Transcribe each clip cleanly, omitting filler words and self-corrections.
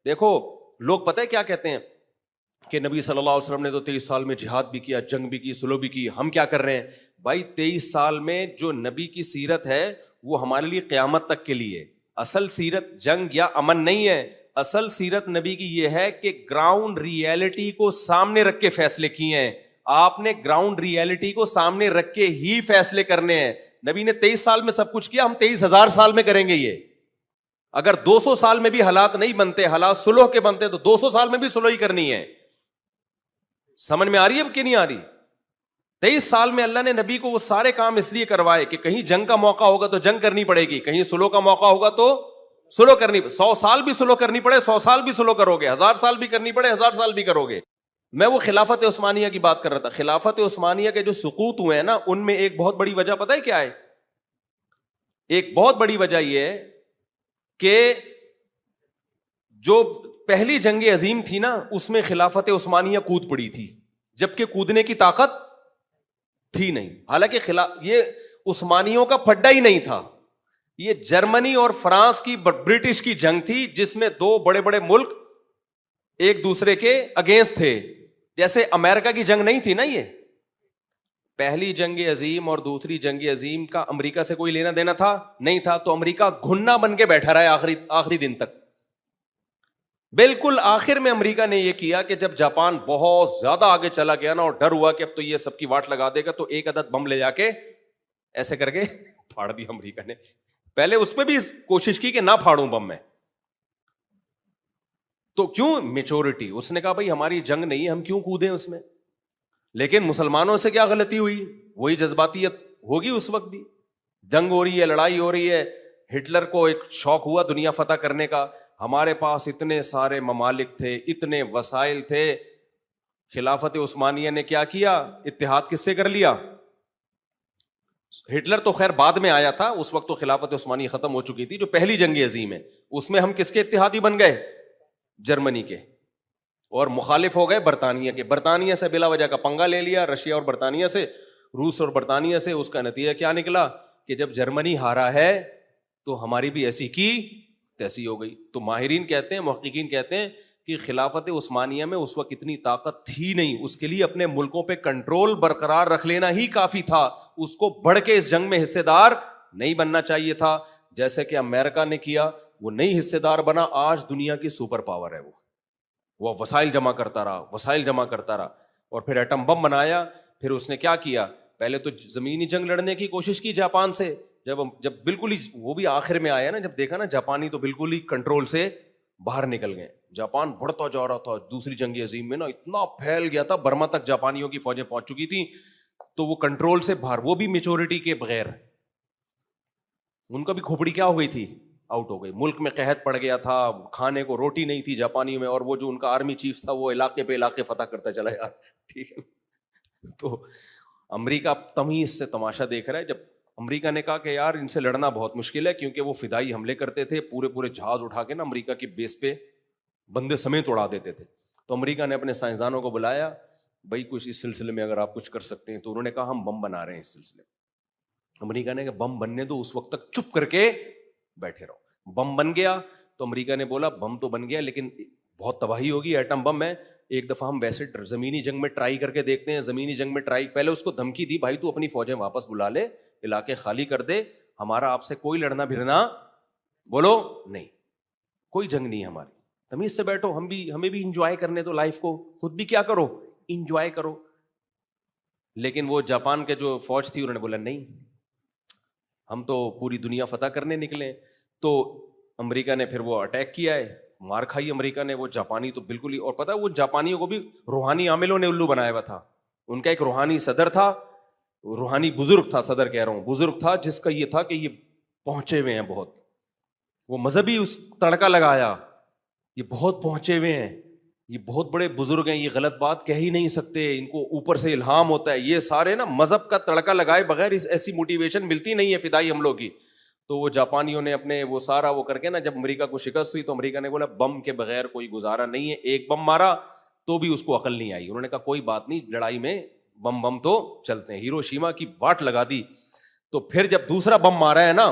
دیکھو لوگ پتہ ہے کیا کہتے ہیں کہ نبی صلی اللہ علیہ وسلم نے تو 23 سال میں جہاد بھی کیا, جنگ بھی کی, سلو بھی کی, ہم کیا کر رہے ہیں؟ بھائی 23 سال میں جو نبی کی سیرت ہے وہ ہمارے لیے قیامت تک کے لیے. اصل سیرت جنگ یا امن نہیں ہے, اصل سیرت نبی کی یہ ہے کہ گراؤنڈ ریئلٹی کو سامنے رکھ کے فیصلے کیے ہیں. آپ نے گراؤنڈ ریئلٹی کو سامنے رکھ کے ہی فیصلے کرنے ہیں. نبی نے 23 سال میں سب کچھ کیا, ہم 23,000 سال میں کریں گے. یہ اگر 200 سال میں بھی حالات نہیں بنتے, حالات سلو کے بنتے, تو 200 سال میں بھی سلو ہی کرنی ہے. سمجھ میں آ رہی ہے کہ نہیں آ رہی؟ 23 سال میں اللہ نے نبی کو وہ سارے کام اس لیے کروائے کہ کہیں جنگ کا موقع ہوگا تو جنگ کرنی پڑے گی, کہیں سلو کا موقع ہوگا تو سلو کرنی, 100 سال بھی سلو کرنی پڑے 100 سال بھی سلو کرو گے, 1000 سال بھی کرنی پڑے 1000 سال بھی کرو گے. میں وہ خلافت عثمانیہ کی بات کر رہا تھا. خلافت عثمانیہ کے جو سقوط ہوئے ہیں نا, ان میں ایک بہت بڑی وجہ پتہ ہے کیا ہے؟ ایک بہت بڑی وجہ یہ ہے کہ جو پہلی جنگ عظیم تھی نا, اس میں خلافت عثمانیہ کود پڑی تھی, جبکہ کودنے کی طاقت تھی نہیں. حالانکہ یہ عثمانیوں کا پھڈا ہی نہیں تھا, یہ جرمنی اور فرانس کی برٹش کی جنگ تھی, جس میں دو بڑے بڑے ملک ایک دوسرے کے اگینسٹ تھے. جیسے امریکہ کی جنگ نہیں تھی نا, یہ پہلی جنگ عظیم اور دوسری جنگ عظیم کا امریکہ سے کوئی لینا دینا تھا نہیں تھا, تو امریکہ گھنا بن کے بیٹھا رہا ہے آخری دن تک. بالکل آخر میں امریکہ نے یہ کیا کہ جب جاپان بہت زیادہ آگے چلا گیا نا, اور ڈر ہوا کہ اب تو یہ سب کی واٹ لگا دے گا, تو ایک عدد بم لے جا کے ایسے کر کے پھاڑ دیا امریکہ نے. پہلے اس میں بھی کوشش کی کہ نہ پھاڑوں بم میں, تو کیوں؟ میچورٹی. اس نے کہا بھائی ہماری جنگ نہیں ہے, ہم کیوں کودیں اس میں. لیکن مسلمانوں سے کیا غلطی ہوئی؟ وہی جذباتیت ہوگی. اس وقت بھی جنگ ہو رہی ہے, لڑائی ہو رہی ہے, ہٹلر کو ایک شوق ہوا دنیا فتح کرنے کا. ہمارے پاس اتنے سارے ممالک تھے, اتنے وسائل تھے, خلافت عثمانیہ نے کیا کیا؟ اتحاد کس سے کر لیا؟ ہٹلر تو خیر بعد میں آیا تھا, اس وقت تو خلافت عثمانیہ ختم ہو چکی تھی. جو پہلی جنگ عظیم ہے اس میں ہم کس کے اتحادی بن گئے؟ جرمنی کے, اور مخالف ہو گئے برطانیہ کے. برطانیہ سے بلا وجہ کا پنگا لے لیا, رشیا اور برطانیہ سے, روس اور برطانیہ سے. اس کا نتیجہ کیا نکلا کہ جب جرمنی ہارا ہے تو ہماری بھی ایسی کی تیسی ہو گئی. تو ماہرین کہتے ہیں, محققین کہتے ہیں کہ خلافت عثمانیہ میں اس وقت اتنی طاقت تھی نہیں, اس کے لیے اپنے ملکوں پہ کنٹرول برقرار رکھ لینا ہی کافی تھا. اس کو بڑھ کے اس جنگ میں حصے دار نہیں بننا چاہیے تھا, جیسے کہ امریکہ نے کیا. وہ نہیں حصے دار بنا, آج دنیا کی سپر پاور ہے. وہ وسائل جمع کرتا رہا, اور پھر ایٹم بم بنایا. پھر اس نے کیا کیا؟ پہلے تو زمینی جنگ لڑنے کی کوشش کی جاپان سے, جب بالکل ہی وہ بھی آخر میں آیا نا, جب دیکھا نا جاپانی تو بالکل ہی کنٹرول سے باہر نکل گئے. جاپان بڑھتا جا رہا تھا. دوسری جنگ عظیم میں نا اتنا پھیل گیا تھا, برما تک جاپانیوں کی فوجیں پہنچ چکی تھیں, تو وہ کنٹرول سے باہر, وہ بھی میچورٹی کے بغیر. ان کا بھی کھوپڑی کیا ہو گئی تھی؟ آؤٹ ہو گئی. ملک میں قحط پڑ گیا تھا, کھانے کو روٹی نہیں تھی جاپانیوں میں, اور وہ جو ان کا آرمی چیف تھا وہ علاقے پہ علاقے فتح کرتا چلا یار. ٹھیک ہے, تو امریکہ تمیز سے تماشا دیکھ رہا ہے. جب امریکہ نے کہا کہ یار ان سے لڑنا بہت مشکل ہے, کیونکہ وہ فدائی حملے کرتے تھے, پورے جہاز اٹھا کے نا امریکہ کی بیس پہ بندے سمیت اڑا دیتے تھے. تو امریکہ نے اپنے سائنسدانوں کو بلایا, بھائی کچھ اس سلسلے میں اگر آپ کچھ کر سکتے ہیں. تو انہوں نے کہا ہم بم بنا رہے ہیں اس سلسلے میں. امریکہ نے کہا بم بننے دو, اس وقت تک چپ کر کے بیٹھے رہو. بم بن گیا تو امریکہ نے بولا بم تو بن گیا لیکن بہت تباہی ہوگی, ایٹم بم ہے, ایک دفعہ ہم ویسے زمینی جنگ میں ٹرائی کر کے دیکھتے ہیں. زمینی جنگ میں ٹرائی, پہلے اس کو دھمکی دی, بھائی تو اپنی فوجیں واپس بلا لے, علاقے خالی کر دے, ہمارا آپ سے کوئی لڑنا بھرنا بولو نہیں, کوئی جنگ نہیں ہے ہماری, تمیز سے بیٹھو, ہمیں بھی انجوائے کرنے دو لائف کو, خود بھی کیا کرو, انجوائے کرو. لیکن وہ جاپان کے جو فوج تھی انہوں نے بولا نہیں, ہم تو پوری دنیا فتح کرنے نکلے. تو امریکہ نے پھر وہ اٹیک کیا ہے, مار کھائی امریکہ نے. وہ جاپانی تو بالکل ہی, اور پتا وہ جاپانیوں کو بھی روحانی عاملوں نے الو بنایا ہوا تھا. ان کا ایک روحانی صدر تھا, روحانی بزرگ تھا, صدر کہہ رہا ہوں, بزرگ تھا, جس کا یہ تھا کہ یہ پہنچے ہوئے ہیں بہت, وہ مذہبی اس تڑکا لگایا, یہ بہت پہنچے ہوئے ہیں, یہ بہت بڑے بزرگ ہیں, یہ غلط بات کہہ ہی نہیں سکتے, ان کو اوپر سے الہام ہوتا ہے. یہ سارے نا مذہب کا تڑکا لگائے بغیر ایسی موٹیویشن ملتی نہیں ہے فدائی حملوں کی. تو وہ جاپانیوں نے اپنے وہ سارا وہ کر کے نا, جب امریکہ کو شکست ہوئی تو امریکہ نے بولا بم کے بغیر کوئی گزارا نہیں ہے. ایک بم مارا تو بھی اس کو عقل نہیں آئی. انہوں نے کہا کوئی بات نہیں, لڑائی میں بم تو چلتے ہیں. ہیروشیما کی واٹ لگا دی. تو پھر جب دوسرا بم مارا ہے نا,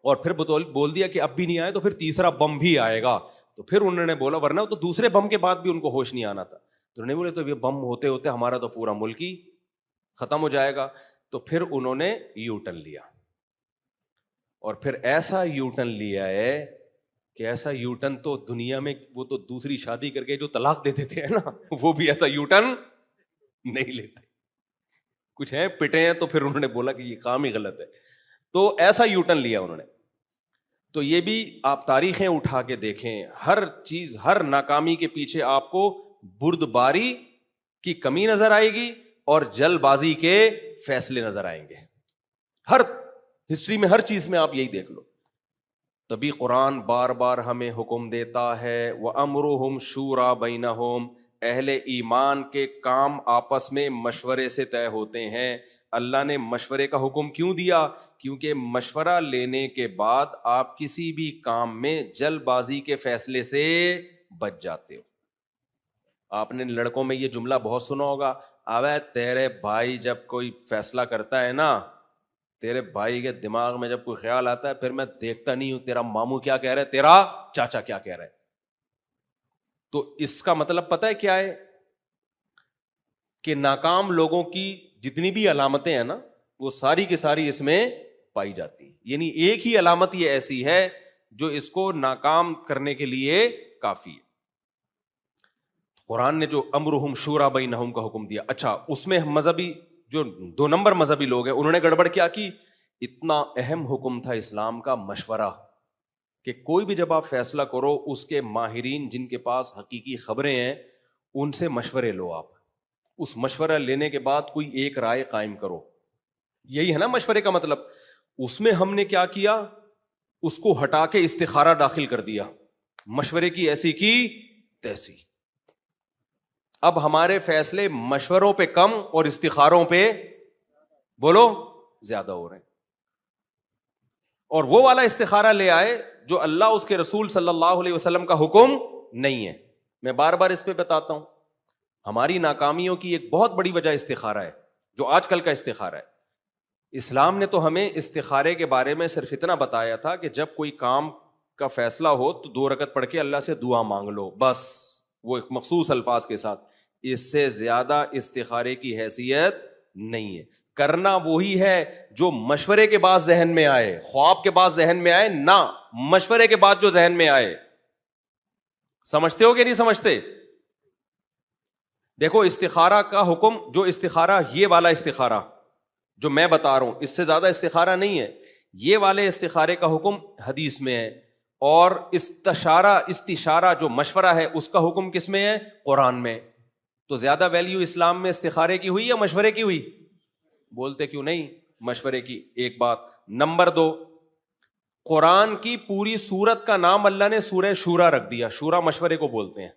اور پھر بول دیا کہ اب بھی نہیں آئے, تو پھر تیسرا بم بھی آئے گا. تو پھر انہوں نے بولا ورنہ تو دوسرے بم کے بعد بھی ان کو ہوش نہیں آنا تھا. تو انہوں نے بولے تو یہ بم ہوتے ہوتے ہمارا تو پورا ملک ہی ختم ہو جائے گا. تو پھر انہوں نے یو ٹرن لیا, اور پھر ایسا یو ٹرن لیا ہے کہ ایسا یو ٹرن تو دنیا میں, وہ تو دوسری شادی کر کے جو طلاق دے دیتے ہیں نا, وہ بھی ایسا یو ٹرن نہیں لیتے. کچھ ہیں پٹے ہیں تو پھر انہوں نے بولا کہ یہ کام ہی غلط ہے, تو ایسا یو ٹرن لیا انہوں نے. تو یہ بھی آپ تاریخیں اٹھا کے دیکھیں, ہر چیز, ہر ناکامی کے پیچھے آپ کو بردباری کی کمی نظر آئے گی اور جلد بازی کے فیصلے نظر آئیں گے. ہر ہسٹری میں, ہر چیز میں آپ یہی دیکھ لو. تبھی قرآن بار بار ہمیں حکم دیتا ہے وَأَمْرُهُمْ شُورَى بَيْنَهُمْ, اہل ایمان کے کام آپس میں مشورے سے طے ہوتے ہیں. اللہ نے مشورے کا حکم کیوں دیا؟ کیونکہ مشورہ لینے کے بعد آپ کسی بھی کام میں جلد بازی کے فیصلے سے بچ جاتے ہو. آپ نے لڑکوں میں یہ جملہ بہت سنا ہوگا, ابے تیرے بھائی جب کوئی فیصلہ کرتا ہے نا, تیرے بھائی کے دماغ میں جب کوئی خیال آتا ہے, پھر میں دیکھتا نہیں ہوں تیرا ماموں کیا کہہ رہا ہے, تیرا چاچا کیا کہہ رہا ہے. تو اس کا مطلب پتہ ہے کیا ہے, کہ ناکام لوگوں کی جتنی بھی علامتیں ہیں نا, وہ ساری کی ساری اس میں پائی جاتی ہیں. یعنی ایک ہی علامت یہ ایسی ہے جو اس کو ناکام کرنے کے لیے کافی ہے. قرآن نے جو امرہم شورا بینہم کا حکم دیا, اچھا اس میں مذہبی جو 2 نمبر مذہبی لوگ ہیں انہوں نے گڑبڑ کیا کی. اتنا اہم حکم تھا اسلام کا مشورہ, کہ کوئی بھی جب آپ فیصلہ کرو اس کے ماہرین جن کے پاس حقیقی خبریں ہیں ان سے مشورے لو. آپ اس مشورہ لینے کے بعد کوئی ایک رائے قائم کرو. یہی ہے نا مشورے کا مطلب. اس میں ہم نے کیا کیا, اس کو ہٹا کے استخارہ داخل کر دیا, مشورے کی ایسی کی تیسی. اب ہمارے فیصلے مشوروں پہ کم اور استخاروں پہ بولو زیادہ ہو رہے ہیں. اور وہ والا استخارہ لے آئے جو اللہ اس کے رسول صلی اللہ علیہ وسلم کا حکم نہیں ہے. میں بار بار اس پہ بتاتا ہوں, ہماری ناکامیوں کی ایک بہت بڑی وجہ استخارہ ہے, جو آج کل کا استخارہ ہے. اسلام نے تو ہمیں استخارے کے بارے میں صرف اتنا بتایا تھا کہ جب کوئی کام کا فیصلہ ہو تو 2 رکعت پڑھ کے اللہ سے دعا مانگ لو, بس وہ ایک مخصوص الفاظ کے ساتھ. اس سے زیادہ استخارے کی حیثیت نہیں ہے. کرنا وہی ہے جو مشورے کے بعد ذہن میں آئے, خواب کے بعد ذہن میں آئے نہ, مشورے کے بعد جو ذہن میں آئے. سمجھتے ہو کہ نہیں سمجھتے؟ دیکھو استخارہ کا حکم, جو استخارہ یہ والا استخارہ جو میں بتا رہا ہوں, اس سے زیادہ استخارہ نہیں ہے. یہ والے استخارے کا حکم حدیث میں ہے, اور استشارہ جو مشورہ ہے اس کا حکم کس میں ہے؟ قرآن میں. تو زیادہ ویلیو اسلام میں استخارے کی ہوئی یا مشورے کی ہوئی؟ بولتے کیوں نہیں مشورے کی. ایک بات. نمبر 2, قرآن کی پوری سورت کا نام اللہ نے سورہ شورا رکھ دیا. شورا مشورے کو بولتے ہیں,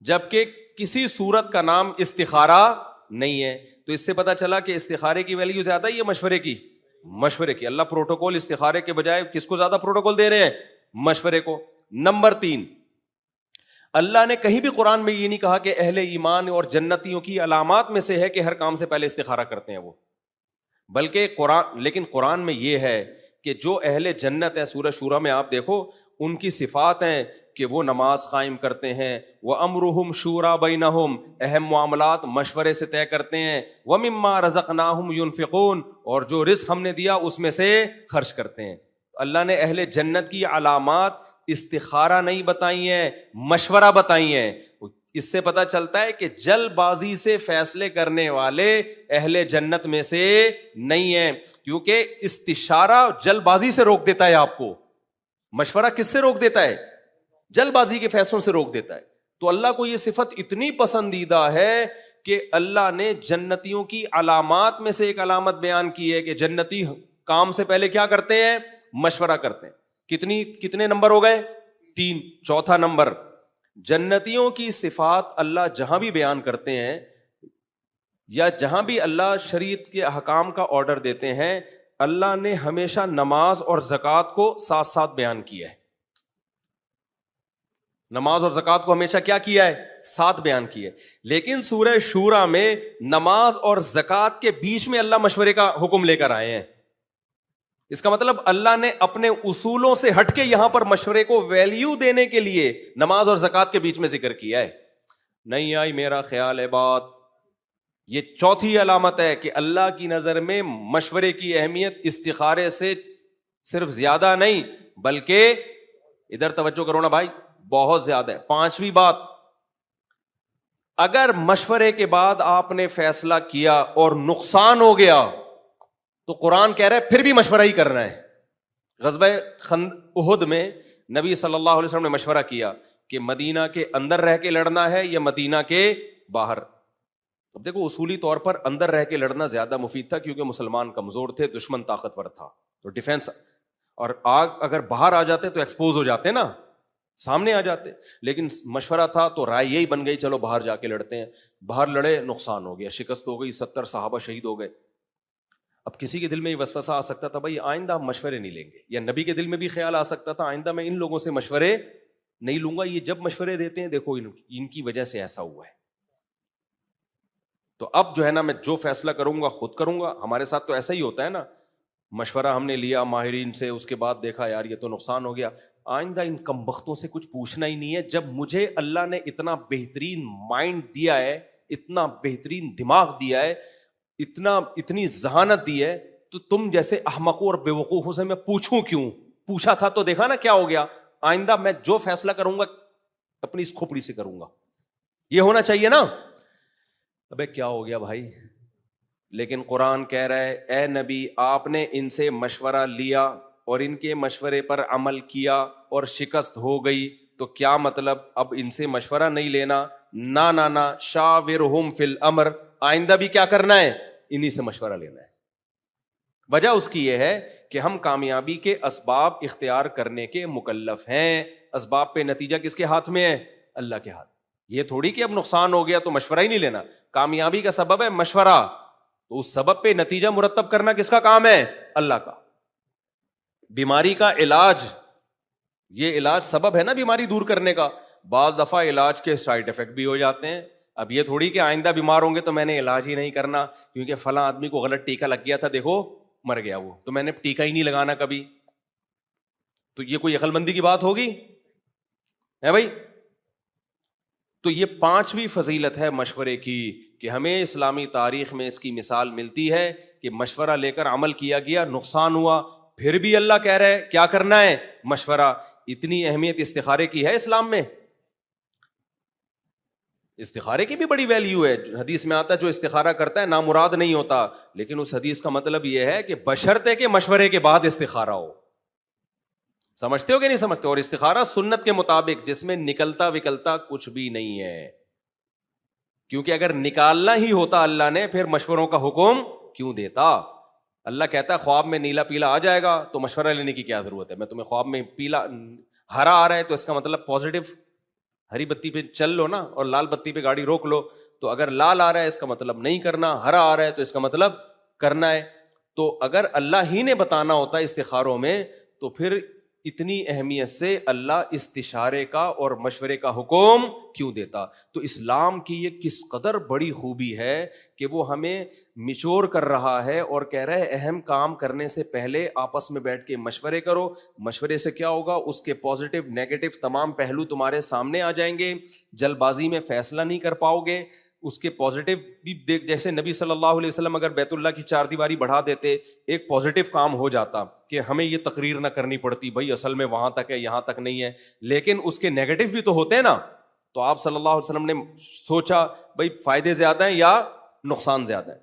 جبکہ کسی سورت کا نام استخارہ نہیں ہے. تو اس سے پتا چلا کہ استخارے کی ویلیو زیادہ ہی ہے مشورے کی. مشورے کی. اللہ پروٹوکول استخارے کے بجائے کس کو زیادہ پروٹوکول دے رہے ہیں؟ مشورے کو. نمبر 3, اللہ نے کہیں بھی قرآن میں یہ نہیں کہا کہ اہل ایمان اور جنتیوں کی علامات میں سے ہے کہ ہر کام سے پہلے استخارہ کرتے ہیں وہ, بلکہ لیکن قرآن میں یہ ہے کہ جو اہل جنت ہیں, سورہ شورا میں آپ دیکھو ان کی صفات ہیں کہ وہ نماز قائم کرتے ہیں, وَأَمْرُهُمْ شُورَى بَيْنَهُمْ, اہم معاملات مشورے سے طے کرتے ہیں, وَمِمَّا رَزَقْنَاهُمْ يُنْفِقُونَ, اور جو رزق ہم نے دیا اس میں سے خرچ کرتے ہیں. اللہ نے اہل جنت کی علامات استخارہ نہیں بتائی ہیں, مشورہ بتائی ہیں. اس سے پتہ چلتا ہے کہ جلد بازی سے فیصلے کرنے والے اہل جنت میں سے نہیں ہیں, کیونکہ استشارہ جلد بازی سے روک دیتا ہے آپ کو. مشورہ کس سے روک دیتا ہے؟ جلد بازی کے فیصلوں سے روک دیتا ہے. تو اللہ کو یہ صفت اتنی پسندیدہ ہے کہ اللہ نے جنتیوں کی علامات میں سے ایک علامت بیان کی ہے کہ جنتی کام سے پہلے کیا کرتے ہیں؟ مشورہ کرتے ہیں. کتنے نمبر ہو گئے؟ 3. چوتھا نمبر, جنتیوں کی صفات اللہ جہاں بھی بیان کرتے ہیں یا جہاں بھی اللہ شریعت کے احکام کا آرڈر دیتے ہیں, اللہ نے ہمیشہ نماز اور زکوٰۃ کو ساتھ ساتھ بیان کیا ہے. نماز اور زکوٰۃ کو ہمیشہ کیا کیا ہے؟ ساتھ بیان کیا ہے. لیکن سورہ شورا میں نماز اور زکوٰۃ کے بیچ میں اللہ مشورے کا حکم لے کر آئے ہیں. اس کا مطلب اللہ نے اپنے اصولوں سے ہٹ کے یہاں پر مشورے کو ویلیو دینے کے لیے نماز اور زکوٰۃ کے بیچ میں ذکر کیا ہے. نہیں آئی میرا خیال ہے بات. یہ چوتھی علامت ہے کہ اللہ کی نظر میں مشورے کی اہمیت استخارے سے صرف زیادہ نہیں بلکہ ادھر توجہ کرو نا بھائی, بہت زیادہ ہے. پانچویں بات, اگر مشورے کے بعد آپ نے فیصلہ کیا اور نقصان ہو گیا تو قرآن کہہ رہا ہے پھر بھی مشورہ ہی کرنا ہے. غزوہ احد میں نبی صلی اللہ علیہ وسلم نے مشورہ کیا کہ مدینہ کے اندر رہ کے لڑنا ہے یا مدینہ کے باہر. اب دیکھو اصولی طور پر اندر رہ کے لڑنا زیادہ مفید تھا کیونکہ مسلمان کمزور تھے, دشمن طاقتور تھا, تو ڈیفینس. اور آگ اگر باہر آ جاتے تو ایکسپوز ہو جاتے نا, سامنے آ جاتے. لیکن مشورہ تھا تو رائے یہی بن گئی چلو باہر جا کے لڑتے ہیں. باہر لڑے, نقصان ہو گیا, شکست ہو گئی, 70 صحابہ شہید ہو گئے. اب کسی کے دل میں یہ وسوسہ آ سکتا تھا بھائی آئندہ ہم مشورے نہیں لیں گے, یا نبی کے دل میں بھی خیال آ سکتا تھا آئندہ میں ان لوگوں سے مشورے نہیں لوں گا, یہ جب مشورے دیتے ہیں دیکھو ان کی وجہ سے ایسا ہوا ہے. تو اب جو ہے نا میں جو فیصلہ کروں گا خود کروں گا. ہمارے ساتھ تو ایسا ہی ہوتا ہے نا, مشورہ ہم نے لیا ماہرین سے, اس کے بعد دیکھا یار یہ تو نقصان ہو گیا, آئندہ ان کمبختوں سے کچھ پوچھنا ہی نہیں ہے. جب مجھے اللہ نے اتنا بہترین مائنڈ دیا ہے, اتنا بہترین دماغ دیا ہے, اتنی ذہانت دی ہے, تو تم جیسے احمقوں اور بیوقوفوں سے میں پوچھوں کیوں؟ پوچھا تھا تو دیکھا نا کیا ہو گیا. آئندہ میں جو فیصلہ کروں گا اپنی اس کھوپڑی سے کروں گا. یہ ہونا چاہیے نا. ابے کیا ہو گیا بھائی؟ لیکن قرآن کہہ رہا ہے اے نبی آپ نے ان سے مشورہ لیا اور ان کے مشورے پر عمل کیا اور شکست ہو گئی, تو کیا مطلب اب ان سے مشورہ نہیں لینا؟ نا شاورہم فی الامر, آئندہ بھی کیا کرنا ہے؟ انہی سے مشورہ لینا ہے. وجہ اس کی یہ ہے کہ ہم کامیابی کے اسباب اختیار کرنے کے مکلف ہیں. اسباب پہ نتیجہ کس کے ہاتھ میں ہے؟ اللہ کے ہاتھ. یہ تھوڑی کہ اب نقصان ہو گیا تو مشورہ ہی نہیں لینا. کامیابی کا سبب ہے مشورہ, تو اس سبب پہ نتیجہ مرتب کرنا کس کا کام ہے؟ اللہ کا. بیماری کا علاج, یہ علاج سبب ہے نا بیماری دور کرنے کا. بعض دفعہ علاج کے سائڈ افیکٹ بھی ہو جاتے ہیں. اب یہ تھوڑی کہ آئندہ بیمار ہوں گے تو میں نے علاج ہی نہیں کرنا کیونکہ فلاں آدمی کو غلط ٹیکا لگ گیا تھا, دیکھو مر گیا وہ, تو میں نے ٹیکا ہی نہیں لگانا کبھی. تو یہ کوئی عقل مندی کی بات ہوگی ہے بھائی؟ تو یہ پانچویں فضیلت ہے مشورے کی کہ ہمیں اسلامی تاریخ میں اس کی مثال ملتی ہے کہ مشورہ لے کر عمل کیا گیا, نقصان ہوا, پھر بھی اللہ کہہ رہا ہے کیا کرنا ہے؟ مشورہ. اتنی اہمیت استخارے کی ہے اسلام میں. استخارے کی بھی بڑی ویلیو ہے. حدیث میں آتا ہے جو استخارہ کرتا ہے نامراد نہیں ہوتا, لیکن اس حدیث کا مطلب یہ ہے کہ بشرطے کہ مشورے کے بعد استخارہ ہو. سمجھتے ہو کہ نہیں سمجھتے؟ اور استخارہ سنت کے مطابق جس میں نکلتا وکلتا کچھ بھی نہیں ہے, کیونکہ اگر نکالنا ہی ہوتا اللہ نے پھر مشوروں کا حکم کیوں دیتا؟ اللہ کہتا ہے خواب میں نیلا پیلا آ جائے گا تو مشورہ لینے کی کیا ضرورت ہے؟ میں تمہیں خواب میں پیلا ہرا آ رہا ہے تو اس کا مطلب پازیٹو, ہری بتی پہ چل لو نا اور لال بتی پہ گاڑی روک لو. تو اگر لال آ رہا ہے اس کا مطلب نہیں کرنا, ہرا آ رہا ہے تو اس کا مطلب کرنا ہے. تو اگر اللہ ہی نے بتانا ہوتا استخاروں میں تو پھر اتنی اہمیت سے اللہ استشارے کا اور مشورے کا حکم کیوں دیتا؟ تو اسلام کی یہ کس قدر بڑی خوبی ہے کہ وہ ہمیں میچور کر رہا ہے اور کہہ رہا ہے اہم کام کرنے سے پہلے آپس میں بیٹھ کے مشورے کرو. مشورے سے کیا ہوگا؟ اس کے پازیٹیو نیگیٹو تمام پہلو تمہارے سامنے آ جائیں گے. جلد بازی میں فیصلہ نہیں کر پاؤ گے. اس کے پازیٹیو بھی دیکھ, جیسے نبی صلی اللہ علیہ وسلم اگر بیت اللہ کی 4 دیواری بڑھا دیتے, ایک پازیٹیو کام ہو جاتا کہ ہمیں یہ تقریر نہ کرنی پڑتی بھائی اصل میں وہاں تک ہے یہاں تک نہیں ہے, لیکن اس کے نیگیٹو بھی تو ہوتے ہیں نا. تو آپ صلی اللہ علیہ وسلم نے سوچا بھائی فائدے زیادہ ہیں یا نقصان زیادہ ہے.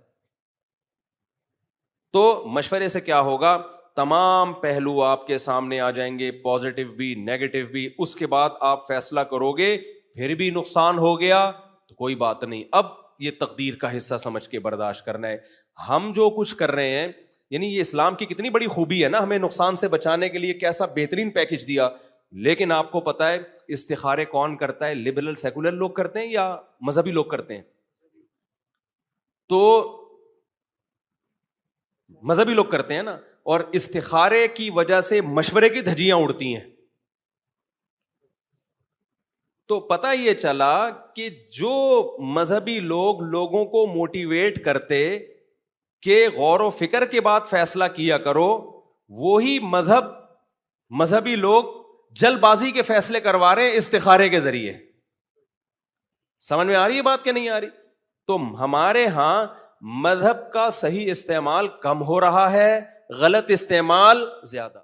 تو مشورے سے کیا ہوگا؟ تمام پہلو آپ کے سامنے آ جائیں گے, پازیٹیو بھی نیگیٹو بھی. اس کے بعد آپ فیصلہ کرو گے, پھر بھی نقصان ہو گیا تو کوئی بات نہیں, اب یہ تقدیر کا حصہ سمجھ کے برداشت کرنا ہے. ہم جو کچھ کر رہے ہیں, یعنی یہ اسلام کی کتنی بڑی خوبی ہے نا, ہمیں نقصان سے بچانے کے لیے کیسا بہترین پیکج دیا. لیکن آپ کو پتا ہے استخارے کون کرتا ہے؟ لبرل سیکولر لوگ کرتے ہیں یا مذہبی لوگ کرتے ہیں؟ تو مذہبی لوگ کرتے ہیں نا, اور استخارے کی وجہ سے مشورے کی دھجیاں اڑتی ہیں. تو پتہ یہ چلا کہ جو مذہبی لوگ لوگوں کو موٹیویٹ کرتے کہ غور و فکر کے بعد فیصلہ کیا کرو, وہی مذہبی لوگ جلد بازی کے فیصلے کروا رہے ہیں استخارے کے ذریعے. سمجھ میں آ رہی ہے بات کہ نہیں آ رہی؟ تو ہمارے ہاں مذہب کا صحیح استعمال کم ہو رہا ہے، غلط استعمال زیادہ.